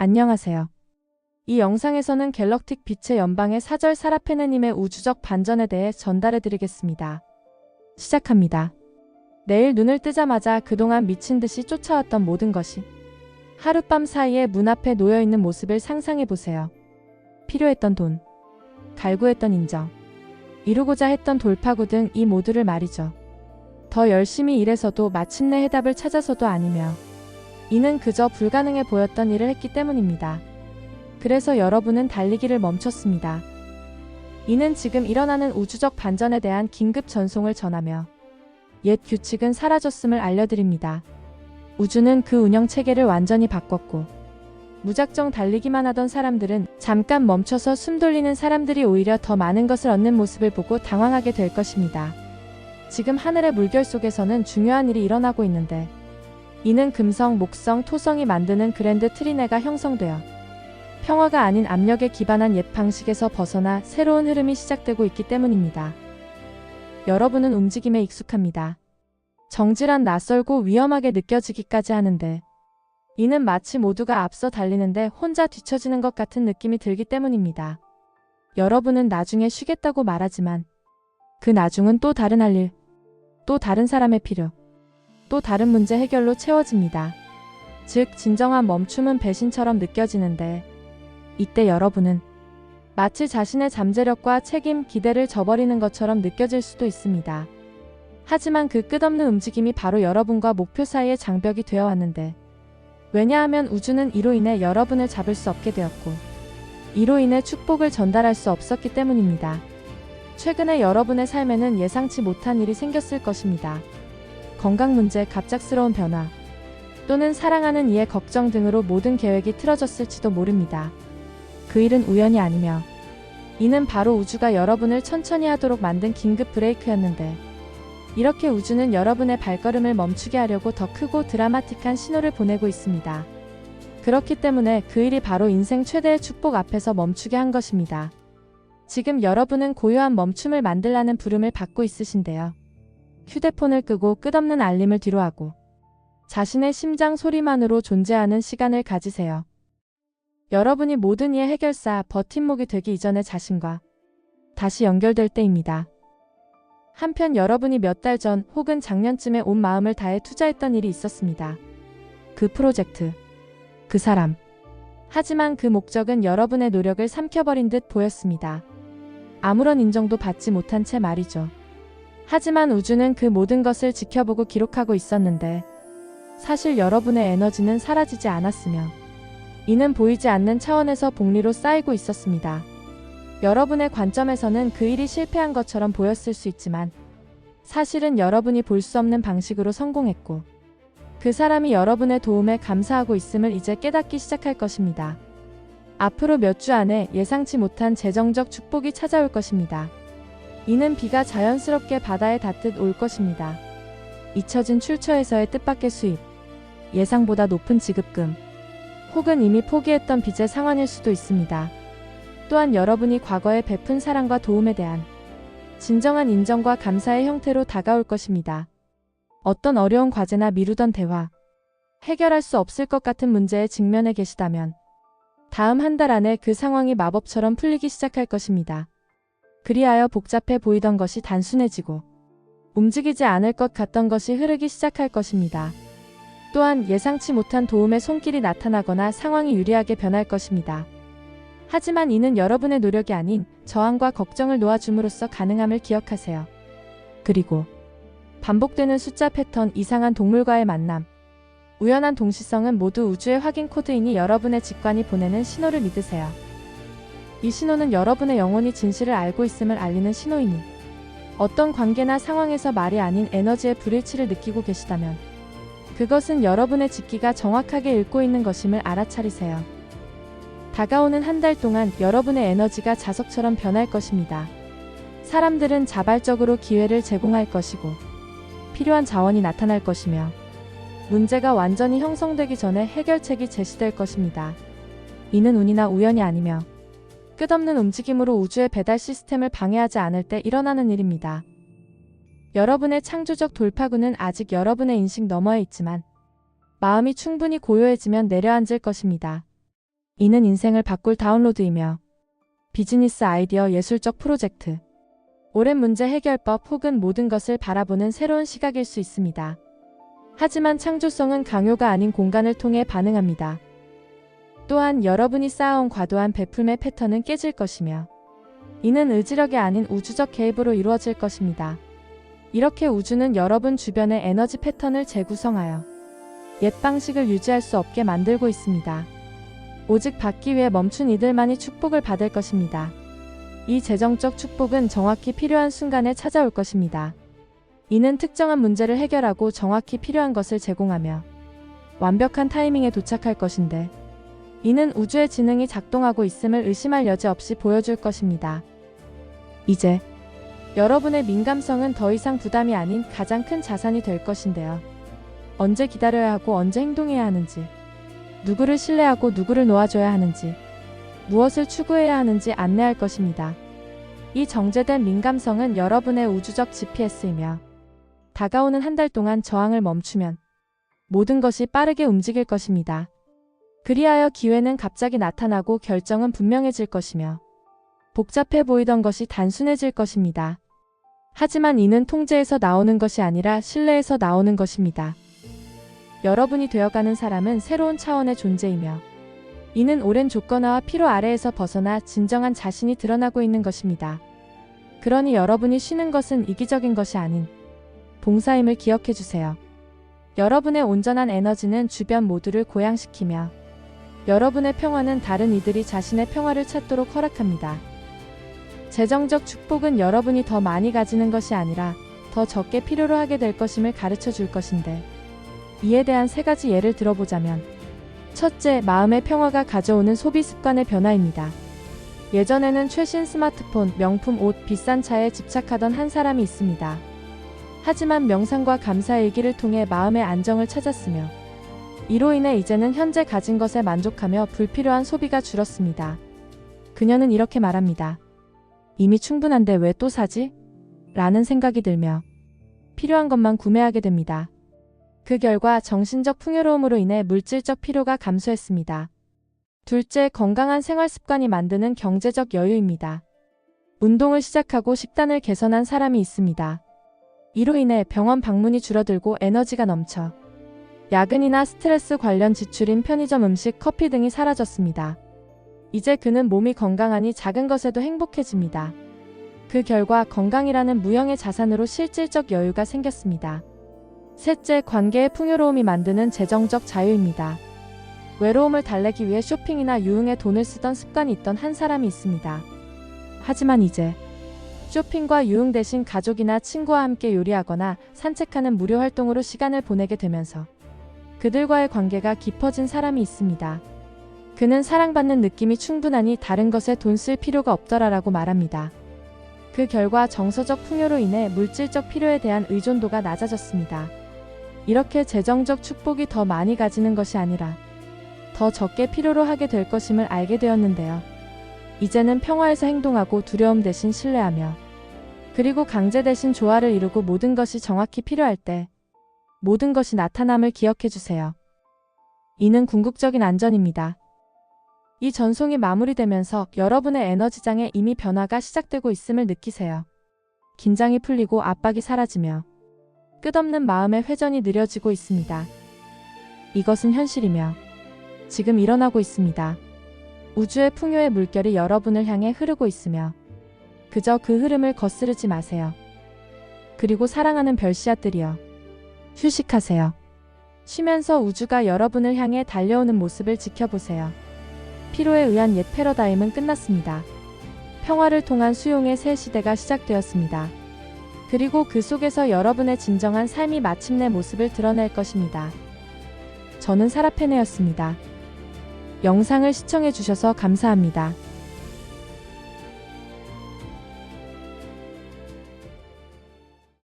안녕하세요. 이 영상에서는 갤럭틱 빛의 연방의 사절 사라페네님의 우주적 반전에 대해 전달해드리겠습니다. 시작합니다. 내일 눈을 뜨자마자 그동안 미친 듯이 쫓아왔던 모든 것이 하룻밤 사이에 문 앞에 놓여있는 모습을 상상해보세요. 필요했던 돈, 갈구했던 인정, 이루고자 했던 돌파구 등 이 모두를 말이죠. 더 열심히 일해서도 마침내 해답을 찾아서도 아니며 이는 그저 불가능해 보였던 일을 했기 때문입니다. 그래서 여러분은 달리기를 멈췄습니다. 이는 지금 일어나는 우주적 반전에 대한 긴급 전송을 전하며 옛 규칙은 사라졌음을 알려드립니다. 우주는 그 운영 체계를 완전히 바꿨고 무작정 달리기만 하던 사람들은 잠깐 멈춰서 숨 돌리는 사람들이 오히려 더 많은 것을 얻는 모습을 보고 당황하게 될 것입니다. 지금 하늘의 물결 속에서는 중요한 일이 일어나고 있는데 이는 금성, 목성, 토성이 만드는 그랜드 트리네가 형성되어 평화가 아닌 압력에 기반한 옛 방식에서 벗어나 새로운 흐름이 시작되고 있기 때문입니다. 여러분은 움직임에 익숙합니다. 정질한 낯설고 위험하게 느껴지기까지 하는데 이는 마치 모두가 앞서 달리는데 혼자 뒤처지는 것 같은 느낌이 들기 때문입니다. 여러분은 나중에 쉬겠다고 말하지만 그 나중은 또 다른 할 일, 또 다른 사람의 필요, 또 다른 문제 해결로 채워집니다. 즉 진정한 멈춤은 배신처럼 느껴지는데 이때 여러분은 마치 자신의 잠재력과 책임, 기대를 저버리는 것처럼 느껴질 수도 있습니다. 하지만 그 끝없는 움직임이 바로 여러분과 목표 사이의 장벽이 되어 왔는데 왜냐하면 우주는 이로 인해 여러분을 잡을 수 없게 되었고 이로 인해 축복을 전달할 수 없었기 때문입니다. 최근에 여러분의 삶에는 예상치 못한 일이 생겼을 것입니다. 건강 문제, 갑작스러운 변화, 또는 사랑하는 이의 걱정 등으로 모든 계획이 틀어졌을지도 모릅니다. 그 일은 우연이 아니며 이는 바로 우주가 여러분을 천천히 하도록 만든 긴급 브레이크였는데 이렇게 우주는 여러분의 발걸음을 멈추게 하려고 더 크고 드라마틱한 신호를 보내고 있습니다. 그렇기 때문에 그 일이 바로 인생 최대의 축복 앞에서 멈추게 한 것입니다. 지금 여러분은 고요한 멈춤을 만들라는 부름을 받고 있으신데요. 휴대폰을 끄고 끝없는 알림을 뒤로하고 자신의 심장 소리만으로 존재하는 시간을 가지세요. 여러분이 모든 이의 해결사, 버팀목이 되기 이전의 자신과 다시 연결될 때입니다. 한편 여러분이 몇 달 전 혹은 작년쯤에 온 마음을 다해 투자했던 일이 있었습니다. 그 프로젝트, 그 사람. 하지만 그 목적은 여러분의 노력을 삼켜버린 듯 보였습니다. 아무런 인정도 받지 못한 채 말이죠. 하지만 우주는 그 모든 것을 지켜보고 기록하고 있었는데 사실 여러분의 에너지는 사라지지 않았으며 이는 보이지 않는 차원에서 복리로 쌓이고 있었습니다. 여러분의 관점에서는 그 일이 실패한 것처럼 보였을 수 있지만 사실은 여러분이 볼 수 없는 방식으로 성공했고 그 사람이 여러분의 도움에 감사하고 있음을 이제 깨닫기 시작할 것입니다. 앞으로 몇 주 안에 예상치 못한 재정적 축복이 찾아올 것입니다. 이는 비가 자연스럽게 바다에 닿듯 올 것입니다. 잊혀진 출처에서의 뜻밖의 수입, 예상보다 높은 지급금, 혹은 이미 포기했던 빚의 상환일 수도 있습니다. 또한 여러분이 과거에 베푼 사랑과 도움에 대한 진정한 인정과 감사의 형태로 다가올 것입니다. 어떤 어려운 과제나 미루던 대화, 해결할 수 없을 것 같은 문제에 직면해 계시다면 다음 한 달 안에 그 상황이 마법처럼 풀리기 시작할 것입니다. 그리하여 복잡해 보이던 것이 단순해지고 움직이지 않을 것 같던 것이 흐르기 시작할 것입니다. 또한 예상치 못한 도움의 손길이 나타나거나 상황이 유리하게 변할 것입니다. 하지만 이는 여러분의 노력이 아닌 저항과 걱정을 놓아줌으로써 가능함을 기억하세요. 그리고 반복되는 숫자 패턴, 이상한 동물과의 만남, 우연한 동시성은 모두 우주의 확인 코드이니 여러분의 직관이 보내는 신호를 믿으세요. 이 신호는 여러분의 영혼이 진실을 알고 있음을 알리는 신호이니 어떤 관계나 상황에서 말이 아닌 에너지의 불일치를 느끼고 계시다면 그것은 여러분의 직기가 정확하게 읽고 있는 것임을 알아차리세요. 다가오는 한 달 동안 여러분의 에너지가 자석처럼 변할 것입니다. 사람들은 자발적으로 기회를 제공할 것이고 필요한 자원이 나타날 것이며 문제가 완전히 형성되기 전에 해결책이 제시될 것입니다. 이는 운이나 우연이 아니며 끝없는 움직임으로 우주의 배달 시스템을 방해하지 않을 때 일어나는 일입니다. 여러분의 창조적 돌파구는 아직 여러분의 인식 너머에 있지만 마음이 충분히 고요해지면 내려앉을 것입니다. 이는 인생을 바꿀 다운로드이며 비즈니스 아이디어, 예술적 프로젝트, 오랜 문제 해결법 혹은 모든 것을 바라보는 새로운 시각일 수 있습니다. 하지만 창조성은 강요가 아닌 공간을 통해 반응합니다. 또한 여러분이 쌓아온 과도한 베풀매 패턴은 깨질 것이며 이는 의지력이 아닌 우주적 개입으로 이루어질 것입니다. 이렇게 우주는 여러분 주변의 에너지 패턴을 재구성하여 옛 방식을 유지할 수 없게 만들고 있습니다. 오직 받기 위해 멈춘 이들만이 축복을 받을 것입니다. 이 재정적 축복은 정확히 필요한 순간에 찾아올 것입니다. 이는 특정한 문제를 해결하고 정확히 필요한 것을 제공하며 완벽한 타이밍에 도착할 것인데 이는 우주의 지능이 작동하고 있음을 의심할 여지 없이 보여줄 것입니다. 이제 여러분의 민감성은 더 이상 부담이 아닌 가장 큰 자산이 될 것인데요. 언제 기다려야 하고 언제 행동해야 하는지, 누구를 신뢰하고 누구를 놓아줘야 하는지, 무엇을 추구해야 하는지 안내할 것입니다. 이 정제된 민감성은 여러분의 우주적 GPS이며 다가오는 한 달 동안 저항을 멈추면 모든 것이 빠르게 움직일 것입니다. 그리하여 기회는 갑자기 나타나고 결정은 분명해질 것이며 복잡해 보이던 것이 단순해질 것입니다. 하지만 이는 통제에서 나오는 것이 아니라 신뢰에서 나오는 것입니다. 여러분이 되어가는 사람은 새로운 차원의 존재이며 이는 오랜 조건화와 피로 아래에서 벗어나 진정한 자신이 드러나고 있는 것입니다. 그러니 여러분이 쉬는 것은 이기적인 것이 아닌 봉사임을 기억해 주세요. 여러분의 온전한 에너지는 주변 모두를 고양시키며 여러분의 평화는 다른 이들이 자신의 평화를 찾도록 허락합니다. 재정적 축복은 여러분이 더 많이 가지는 것이 아니라 더 적게 필요로 하게 될 것임을 가르쳐 줄 것인데 이에 대한 3가지 예를 들어보자면 첫째, 마음의 평화가 가져오는 소비 습관의 변화입니다. 예전에는 최신 스마트폰, 명품 옷, 비싼 차에 집착하던 한 사람이 있습니다. 하지만 명상과 감사일기를 통해 마음의 안정을 찾았으며 이로 인해 이제는 현재 가진 것에 만족하며 불필요한 소비가 줄었습니다. 그녀는 이렇게 말합니다. 이미 충분한데 왜 또 사지? 라는 생각이 들며 필요한 것만 구매하게 됩니다. 그 결과 정신적 풍요로움으로 인해 물질적 필요가 감소했습니다. 둘째, 건강한 생활 습관이 만드는 경제적 여유입니다. 운동을 시작하고 식단을 개선한 사람이 있습니다. 이로 인해 병원 방문이 줄어들고 에너지가 넘쳐 야근이나 스트레스 관련 지출인 편의점 음식, 커피 등이 사라졌습니다. 이제 그는 몸이 건강하니 작은 것에도 행복해집니다. 그 결과 건강이라는 무형의 자산으로 실질적 여유가 생겼습니다. 셋째, 관계의 풍요로움이 만드는 재정적 자유입니다. 외로움을 달래기 위해 쇼핑이나 유흥에 돈을 쓰던 습관이 있던 한 사람이 있습니다. 하지만 이제 쇼핑과 유흥 대신 가족이나 친구와 함께 요리하거나 산책하는 무료 활동으로 시간을 보내게 되면서 그들과의 관계가 깊어진 사람이 있습니다. 그는 사랑받는 느낌이 충분하니 다른 것에 돈 쓸 필요가 없더라라고 말합니다. 그 결과 정서적 풍요로 인해 물질적 필요에 대한 의존도가 낮아졌습니다. 이렇게 재정적 축복이 더 많이 가지는 것이 아니라 더 적게 필요로 하게 될 것임을 알게 되었는데요. 이제는 평화에서 행동하고 두려움 대신 신뢰하며 그리고 강제 대신 조화를 이루고 모든 것이 정확히 필요할 때 모든 것이 나타남을 기억해 주세요. 이는 궁극적인 안전입니다. 이 전송이 마무리되면서 여러분의 에너지장에 이미 변화가 시작되고 있음을 느끼세요. 긴장이 풀리고 압박이 사라지며 끝없는 마음의 회전이 느려지고 있습니다. 이것은 현실이며 지금 일어나고 있습니다. 우주의 풍요의 물결이 여러분을 향해 흐르고 있으며 그저 그 흐름을 거스르지 마세요. 그리고 사랑하는 별씨앗들이여, 휴식하세요. 쉬면서 우주가 여러분을 향해 달려오는 모습을 지켜보세요. 피로에 의한 옛 패러다임은 끝났습니다. 평화를 통한 수용의 새 시대가 시작되었습니다. 그리고 그 속에서 여러분의 진정한 삶이 마침내 모습을 드러낼 것입니다. 저는 사라페네였습니다. 영상을 시청해 주셔서 감사합니다.